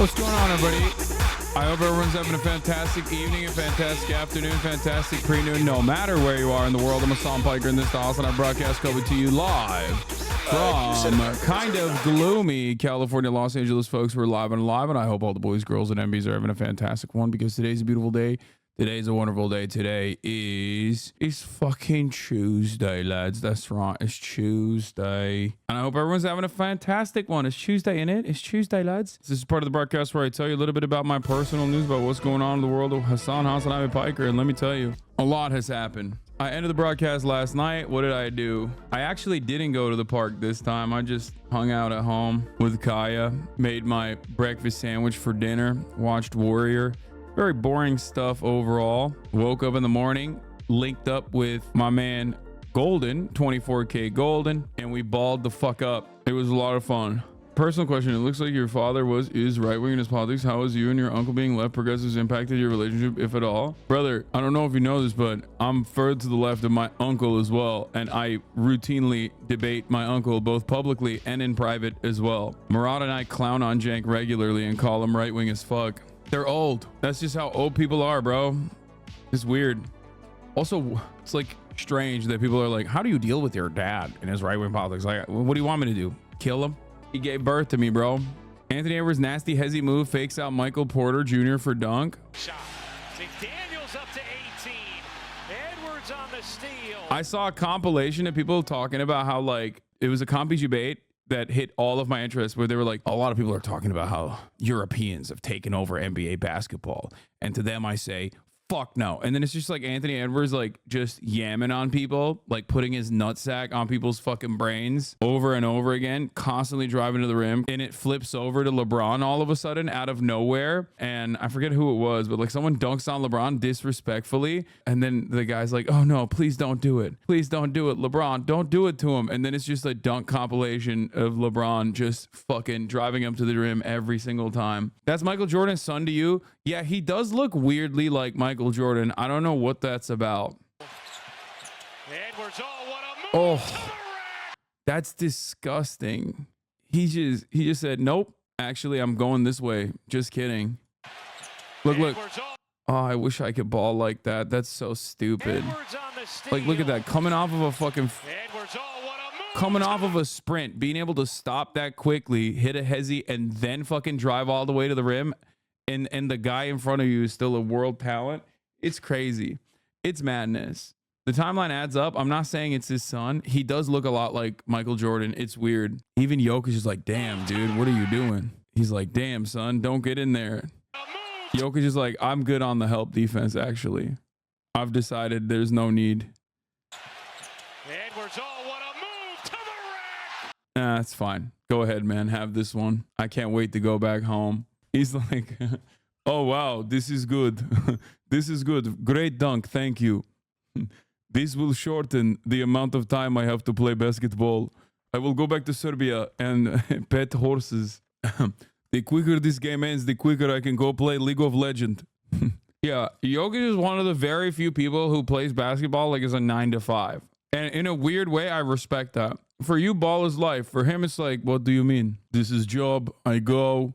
What's going on, everybody? I hope everyone's having a fantastic evening, a fantastic afternoon, fantastic pre-noon, no matter where you are in the world. I'm Hassan Piker in this house, and I broadcast coming to you live from kind of gloomy California, Los Angeles, folks. We're live and alive, and I hope all the boys, girls, and MBs are having a fantastic one, because today's a beautiful day. Today's a wonderful day. Today is fucking Tuesday, lads. That's right. It's Tuesday. And I hope everyone's having a fantastic one. It's Tuesday, innit? It's Tuesday, lads. This is part of the broadcast where I tell you a little bit about my personal news, about what's going on in the world of Hassan Piker. And let me tell you, a lot has happened. I ended the broadcast last night. What did I do? I actually didn't go to the park this time. I just hung out at home with Kaya, made my breakfast sandwich for dinner, watched Warrior. Very boring stuff overall. Woke up in the morning, linked up with my man Golden, 24K Golden, and we balled the fuck up. It was a lot of fun. Personal question: it looks like your father is right-wing in his politics. How has you and your uncle being left progressives impacted your relationship, if at all? Brother, I don't know if you know this, but I'm further to the left of my uncle as well, and I routinely debate my uncle both publicly and in private as well. Murad and I clown on Jank regularly and call him right-wing as fuck. They're old. That's just how old people are, bro. It's weird. Also, it's like strange that people are like, how do you deal with your dad in his right-wing politics? Like, what do you want me to do? Kill him? He gave birth to me, bro. Anthony Edwards' nasty HESI move fakes out Michael Porter Jr. for dunk. Shot. McDaniels up to 18. Edwards on the steal. I saw a compilation of people talking about how, like, it was a compy debate that hit all of my interests, where they were like, a lot of people are talking about how Europeans have taken over NBA basketball, and to them I say, fuck no. And then it's just like Anthony Edwards, like, just yamming on people, like putting his nutsack on people's fucking brains over and over again, constantly driving to the rim, and it flips over to LeBron all of a sudden out of nowhere. And I forget who it was, but like someone dunks on LeBron disrespectfully, and then the guy's like, oh no, please don't do it. Please don't do it. LeBron, don't do it to him. And then it's just a dunk compilation of LeBron just fucking driving up to the rim every single time. That's Michael Jordan's son to you? Yeah, he does look weirdly like Michael Jordan. I don't know what that's about. Edwards, what a move. Oh, that's disgusting. He just said, nope, actually I'm going this way. Just kidding. Look. Oh, I wish I could ball like that. That's so stupid. Like, look at that. Coming off of a fucking coming off of a sprint, being able to stop that quickly, hit a HESI, and then fucking drive all the way to the rim. And the guy in front of you is still a world talent. It's crazy. It's madness. The timeline adds up. I'm not saying it's his son. He does look a lot like Michael Jordan. It's weird. Even JOKIČ is like, damn, dude, what are you doing? He's like, damn, son, don't get in there. JOKIČ is like, I'm good on the help defense, actually. I've decided there's no need. Edwards, what a move to the rack. Nah, it's fine. Go ahead, man. Have this one. I can't wait to go back home. He's like, oh, wow, this is good. This is good. Great dunk. Thank you. This will shorten the amount of time I have to play basketball. I will go back to Serbia and pet horses. The quicker this game ends, the quicker I can go play League of Legends. Yeah, JOKIČ is one of the very few people who plays basketball like as a 9-to-5. And in a weird way, I respect that. For you, ball is life. For him, it's like, what do you mean? This is job. I go.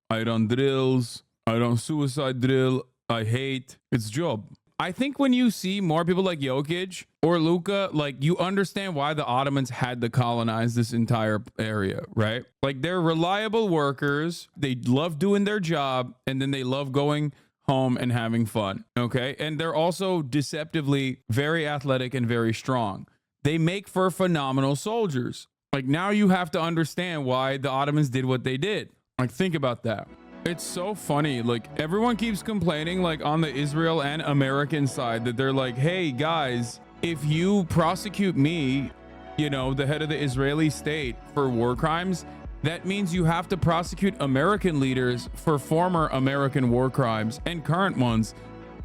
I run drills. I run suicide drill. I hate. It's job. I think when you see more people like JOKIČ or Luka, like, you understand why the Ottomans had to colonize this entire area, right? Like, they're reliable workers. They love doing their job, and then they love going home and having fun, okay? And they're also deceptively very athletic and very strong. They make for phenomenal soldiers. Like, now you have to understand why the Ottomans did what they did. Like, think about that. It's so funny. Like, everyone keeps complaining, like, on the Israel and American side, that they're like, hey, guys, if you prosecute me, you know, the head of the Israeli state, for war crimes, that means you have to prosecute American leaders for former American war crimes and current ones.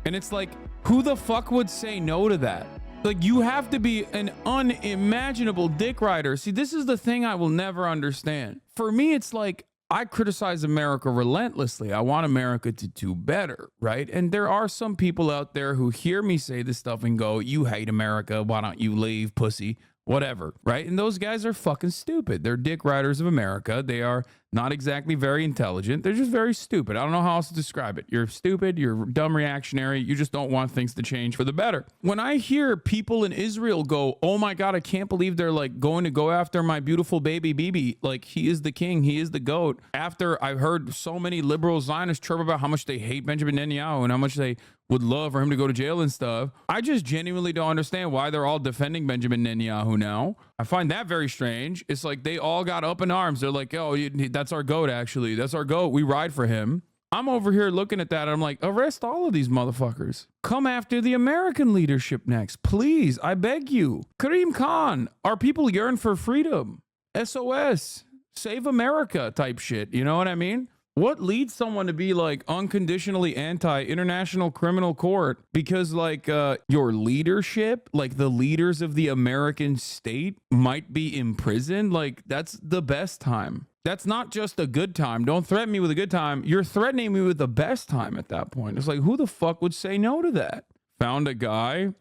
And it's like, who the fuck would say no to that? Like, you have to be an unimaginable dick rider. See, this is the thing I will never understand. For me, it's like, I criticize America relentlessly. I want America to do better, right? And there are some people out there who hear me say this stuff and go, you hate America, why don't you leave, pussy? Whatever, right? And those guys are fucking stupid. They're dick riders of America. They are not exactly very intelligent. They're just very stupid. I don't know how else to describe it. You're stupid, you're dumb reactionary, you just don't want things to change for the better. When I hear people in Israel go, oh my God, I can't believe they're like going to go after my beautiful baby Bibi. Like, he is the king, he is the GOAT. After I've heard so many liberal Zionists chirp about how much they hate Benjamin Netanyahu and how much they would love for him to go to jail and stuff, I just genuinely don't understand why they're all defending Benjamin Netanyahu now. I find that very strange. It's like they all got up in arms. They're like, oh, that's our GOAT, actually. That's our GOAT. We ride for him. I'm over here looking at that, and I'm like, arrest all of these motherfuckers. Come after the American leadership next. Please, I beg you. Kareem Khan, our people yearn for freedom. SOS. Save America type shit. You know what I mean? What leads someone to be like unconditionally anti-international criminal court because like your leadership, like the leaders of the American state might be imprisoned? Like, that's the best time. That's not just a good time. Don't threaten me with a good time. You're threatening me with the best time at that point. It's like, who the fuck would say no to that? Found a guy.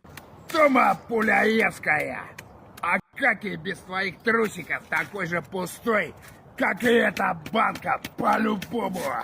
Тома Пуляевская. А как и без твоих трусиков такой же пустой, как и эта банка, по-любому.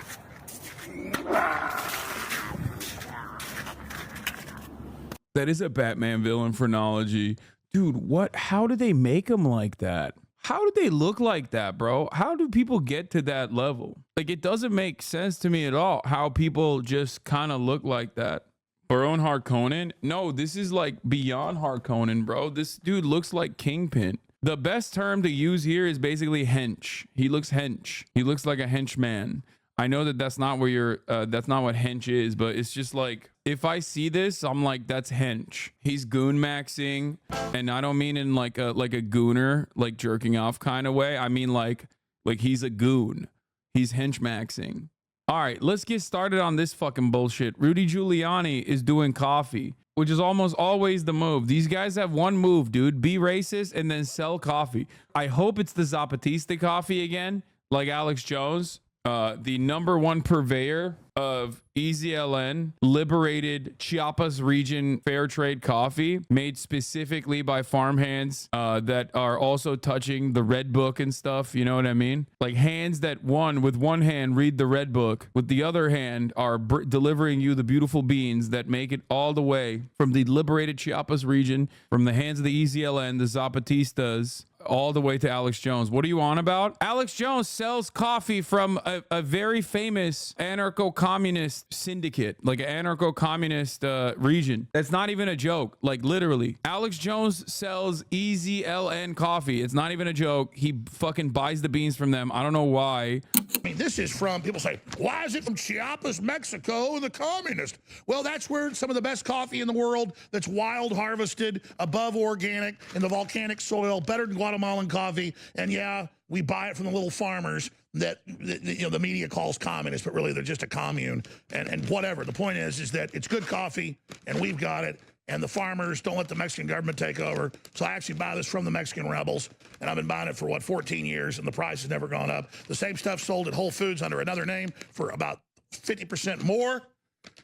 That is a Batman villain phrenology. Dude, what? How do they make him like that? How do they look like that, bro? How do people get to that level? Like, it doesn't make sense to me at all how people just kind of look like that. Baron Harkonnen? No, this is like beyond Harkonnen, bro. This dude looks like Kingpin. The best term to use here is basically hench. He looks hench. He looks like a henchman. I know that that's not where you're, that's not what hench is, but it's just like, if I see this, I'm like, that's hench. He's goon-maxing, and I don't mean in like a gooner, like jerking off kind of way. I mean like he's a goon. He's hench-maxing. All right, let's get started on this fucking bullshit. Rudy Giuliani is doing coffee, which is almost always the move. These guys have one move, dude. Be racist and then sell coffee. I hope it's the Zapatista coffee again, like Alex Jones. The #1 purveyor of EZLN, liberated Chiapas region fair trade coffee, made specifically by farmhands that are also touching the red book and stuff. You know what I mean? Like hands that with one hand read the red book, with the other hand are delivering you the beautiful beans that make it all the way from the liberated Chiapas region, from the hands of the EZLN, the Zapatistas, all the way to Alex Jones. What are you on about? Alex Jones sells coffee from a very famous anarcho-communist syndicate, like an anarcho-communist region. That's not even a joke. Like, literally. Alex Jones sells EZLN coffee. It's not even a joke. He fucking buys the beans from them. I don't know why. I mean, this is from, people say, why is it from Chiapas, Mexico, the communist? Well, that's where some of the best coffee in the world that's wild harvested, above organic, in the volcanic soil, better than Guatemalan coffee. And yeah, we buy it from the little farmers that you know, the media calls communist, but really they're just a commune and whatever. The point is that it's good coffee and we've got it. And the farmers don't let the Mexican government take over. So I actually buy this from the Mexican rebels, and I've been buying it for, what, 14 years, and the price has never gone up. The same stuff sold at Whole Foods under another name for about 50% more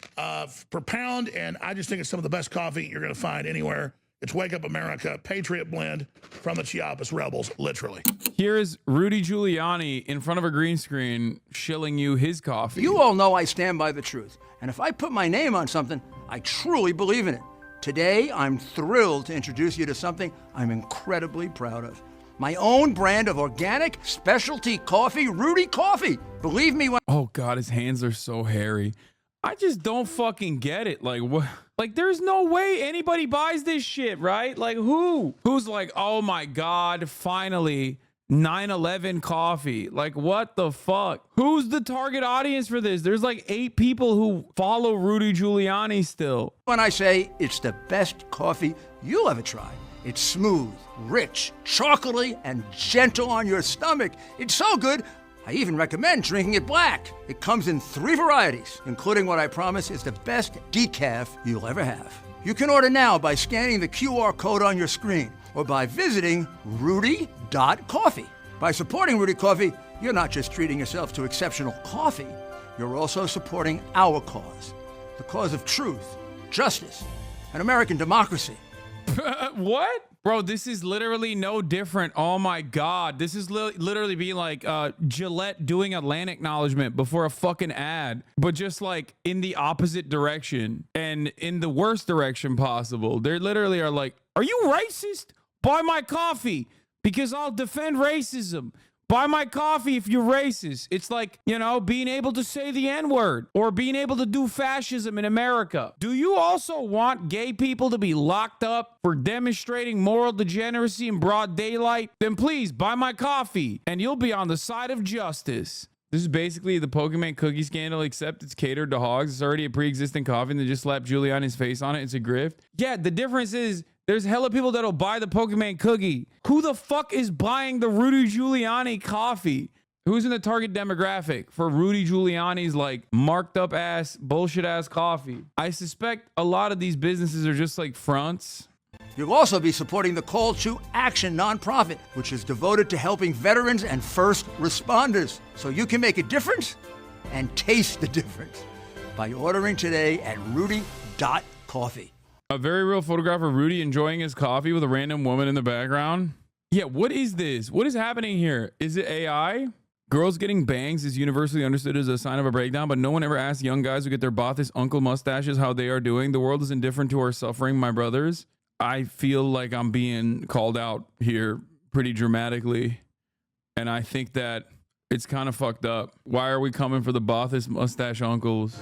per pound, and I just think it's some of the best coffee you're going to find anywhere. It's Wake Up America, Patriot Blend from the Chiapas rebels, literally. Here is Rudy Giuliani in front of a green screen shilling you his coffee. You all know I stand by the truth, and if I put my name on something, I truly believe in it. Today, I'm thrilled to introduce you to something I'm incredibly proud of. My own brand of organic specialty coffee, Rudy Coffee. Believe me when— Oh God, his hands are so hairy. I just don't fucking get it. Like, what? Like, there's no way anybody buys this shit, right? Like, who? Who's like, oh my God, finally, 9/11 coffee. Like, what the fuck? Who's the target audience for this? There's like 8 people who follow Rudy Giuliani still. When I say it's the best coffee you'll ever try. It's smooth, rich, chocolatey, and gentle on your stomach. It's so good, I even recommend drinking it black. It comes in 3 varieties, including what I promise is the best decaf you'll ever have. You can order now by scanning the QR code on your screen or by visiting rudy.coffee. By supporting Rudy Coffee, you're not just treating yourself to exceptional coffee, you're also supporting our cause, the cause of truth, justice, and American democracy. What? Bro, this is literally no different. Oh my God. This is literally being like Gillette doing a land acknowledgement before a fucking ad, but just like in the opposite direction and in the worst direction possible. They literally are like, are you racist? Buy my coffee because I'll defend racism. Buy my coffee if you're racist. It's like, you know, being able to say the N-word or being able to do fascism in America. Do you also want gay people to be locked up for demonstrating moral degeneracy in broad daylight? Then please buy my coffee and you'll be on the side of justice. This is basically the Pokemon cookie scandal, except it's catered to hogs. It's already a pre-existing coffee and they just slap Giuliani's face on it. It's a grift. Yeah, the difference is there's hella people that'll buy the Pokemon cookie. Who the fuck is buying the Rudy Giuliani coffee? Who's in the target demographic for Rudy Giuliani's like marked up ass, bullshit ass coffee? I suspect a lot of these businesses are just like fronts. You'll also be supporting the Call to Action nonprofit, which is devoted to helping veterans and first responders. So you can make a difference and taste the difference by ordering today at rudy.coffee. A very real photograph of Rudy enjoying his coffee with a random woman in the background. Yeah, what is this? What is happening here? Is it AI? Girls getting bangs is universally understood as a sign of a breakdown, but no one ever asks young guys who get their Baathist uncle mustaches how they are doing. The world is indifferent to our suffering, my brothers. I feel like I'm being called out here pretty dramatically. And I think that it's kind of fucked up. Why are we coming for the Baathist mustache uncles?